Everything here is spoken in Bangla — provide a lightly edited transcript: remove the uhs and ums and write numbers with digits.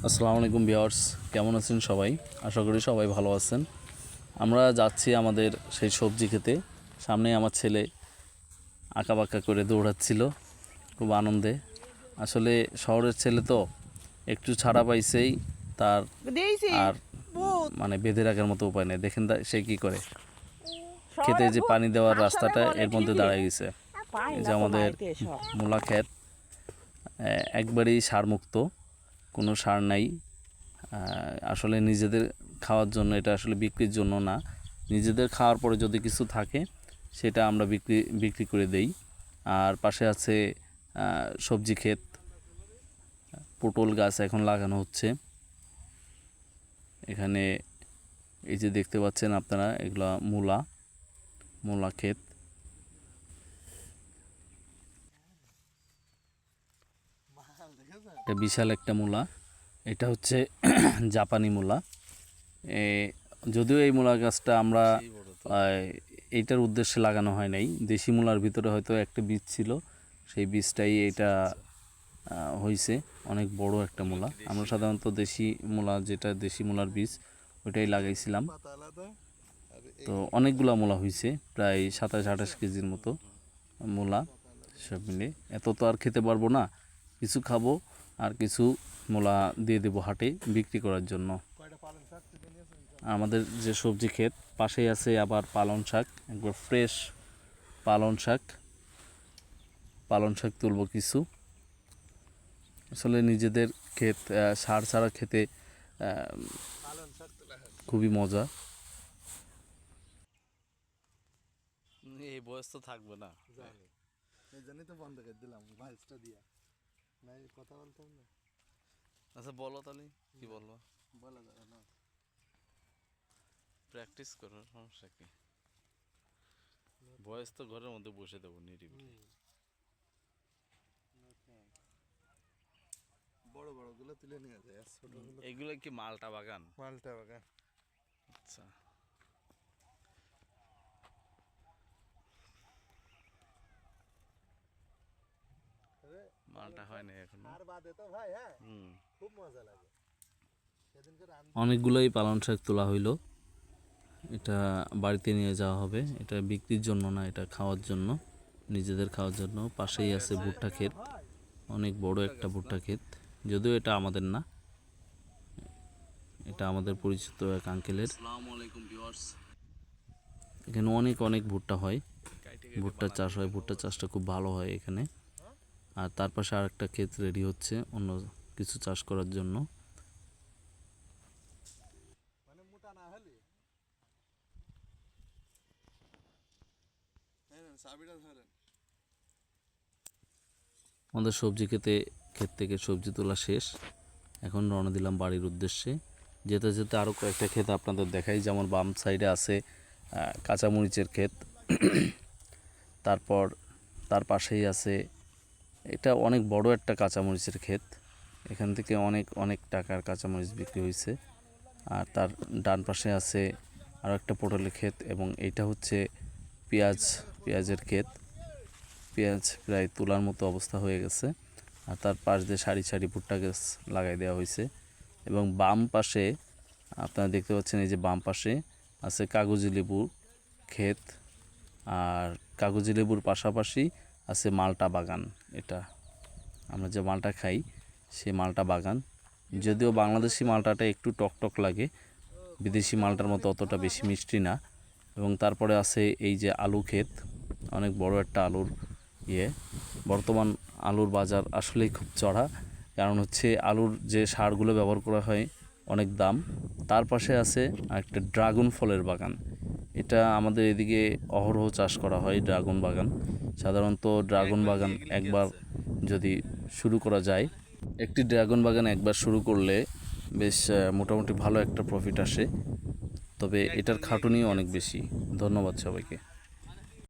আসসালামু আলাইকুম ভিউয়ার্স, কেমন আছেন সবাই? আশা করি সবাই ভালো আছেন। আমরা যাচ্ছি আমাদের সেই সবজি খেতে। সামনে আমার ছেলে আঁকাবাঁকা করে দৌড়াচ্ছিল খুব আনন্দে। আসলে শহরের ছেলে তো একটু ছাড়া পাইছেই তার আর মানে বেঁধে রাখার মতো উপায় নেই। দেখেন সে কি করে, খেতে যে পানি দেওয়ার রাস্তাটা এর মধ্যে দাঁড়ায় গেছে। এই যে আমাদের মূলা ক্ষেত, একবারেই সারমুক্ত, কোনো সার নাই। আসলে নিজেদের খাওয়ার জন্য, এটা আসলে বিক্রির জন্য না। নিজেদের খাওয়ার পরে যদি কিছু থাকে সেটা আমরা বিক্রি করে দেই। আর পাশে আছে সবজি ক্ষেত, পটল গাছ এখন লাগানো হচ্ছে এখানে। এই যে দেখতে পাচ্ছেন আপনারা, এগুলা মূলা ক্ষেত। এটা বিশাল একটা মূলা, এটা হচ্ছে জাপানি মূলা। যদিও এই মূলা গাছটা আমরা এইটার উদ্দেশ্যে লাগানো হয় নাই। দেশি মূলার ভিতরে হয়তো একটা বীজ ছিল, সেই বীজটাই এটা হয়েছে। অনেক বড় একটা মূলা। আমরা সাধারণত দেশি মূলা, যেটা দেশি মূলার বীজ, ওইটাই লাগাইছিলাম। তো অনেকগুলা মূলা হয়েছে, প্রায় 27-28 কেজির মতো মূলা সব মিলে। এত তো আর খেতে পারবো না, কিছু খাবো আর কিছু মূলা দিয়ে দেবো হাটে বিক্রি করার জন্য। আমাদের যে সবজি ক্ষেত পাশেই আছে আবার পালং শাক, একবার ফ্রেশ পালং শাক তুলবো কিছু। আসলে নিজেদের ক্ষেত সার ছাড়া খেতে খুবই মজা। এই বয়স তো থাকবে না, এই জন্যই তো বন্ধ করে দিলাম ভয়েসটা দিয়া, নাই কথা বলতাম না। আচ্ছা বলো তাহলে কি বলবো, বলা যাবে না, প্র্যাকটিস করো, সমস্যা কি? বয়স তো ঘরের মধ্যে বসে দেবো নিরিবিলি। বড় বড় গুলো তুলে নিয়ে যায় আর ছোট গুলো। এগুলো কি মালটা বাগান? মালটা বাগান। আচ্ছা, মালটা হয় না এখন। আর বাদে তো ভাই, হ্যাঁ খুব মজা লাগে। অনেকগুলোই পালং শাক তোলা হইলো। এটা বাড়িতে নিয়ে যাওয়া হবে, এটা বিক্রির জন্য না, এটা খাওয়ার জন্য, নিজেদের খাওয়ার জন্য। পাশেই আছে ভুট্টা ক্ষেত, অনেক বড় একটা ভুট্টা ক্ষেত। যদিও এটা আমাদের না, এটা আমাদের পরিচিত এক আঙ্কেলের। এখানে অনেক ভুট্টা হয়, ভুট্টা চাষ হয়। ভুট্টা চাষটা খুব ভালো হয় এখানে। আর তার পাশে আর একটা ক্ষেত রেডি হচ্ছে অন্য কিছু চাষ করার জন্য। মানে মোটা না হলে চাবিটা ধরেন। আমাদের সবজি ক্ষেত থেকে সবজি তোলা শেষ, এখন রওনা দিলাম বাড়ির উদ্দেশ্যে। যেতে যেতে আরও কয়েকটা ক্ষেত আপনাদের দেখাই। যেমন বাম সাইডে আছে কাঁচামরিচের ক্ষেত, তারপর তার পাশেই আছে, এটা অনেক বড় একটা কাঁচামরিচের ক্ষেত। এখান থেকে অনেক টাকার কাঁচামরিচ বিক্রি হয়েছে। আর ডান পাশে আছে আরও একটা পটলের ক্ষেত, এবং এইটা হচ্ছে পেঁয়াজের ক্ষেত। পেঁয়াজ প্রায় তোলার মতো অবস্থা হয়ে গেছে। আর তার পাশ দিয়ে সারি সারি ভুট্টা গাছ লাগাই দেওয়া হয়েছে। এবং বাম পাশে আপনারা দেখতে পাচ্ছেন, এই যে বাম পাশে আছে কাগজি লেবুর ক্ষেত। আর কাগজি লেবুর পাশাপাশি আছে মালটা বাগান। এটা আমরা যে মালটা খাই সেই মালটা বাগান। যদিও বাংলাদেশি মালটাটা একটু টকটক লাগে, বিদেশি মালটার মতো অতটা বেশি মিষ্টি না। এবং তারপরে আছে এই যে আলু ক্ষেত, অনেক বড় একটা আলুর বর্তমান আলুর বাজার আসলেই খুব চড়া, কারণ হচ্ছে আলুর যে সারগুলো ব্যবহার করা হয় অনেক দাম। তার পাশে আছে একটা ড্রাগন ফলের বাগান। এটা আমাদের এদিকে অহরহ চাষ করা হয় ড্রাগন বাগান। সাধারণত ড্রাগন বাগান একবার যদি শুরু করা যায়, একটি ড্রাগন বাগান একবার শুরু করলে বেশ মোটামুটি ভালো একটা প্রফিট আসে। তবে এটার খাটুনিও অনেক বেশি। ধন্যবাদ সবাইকে।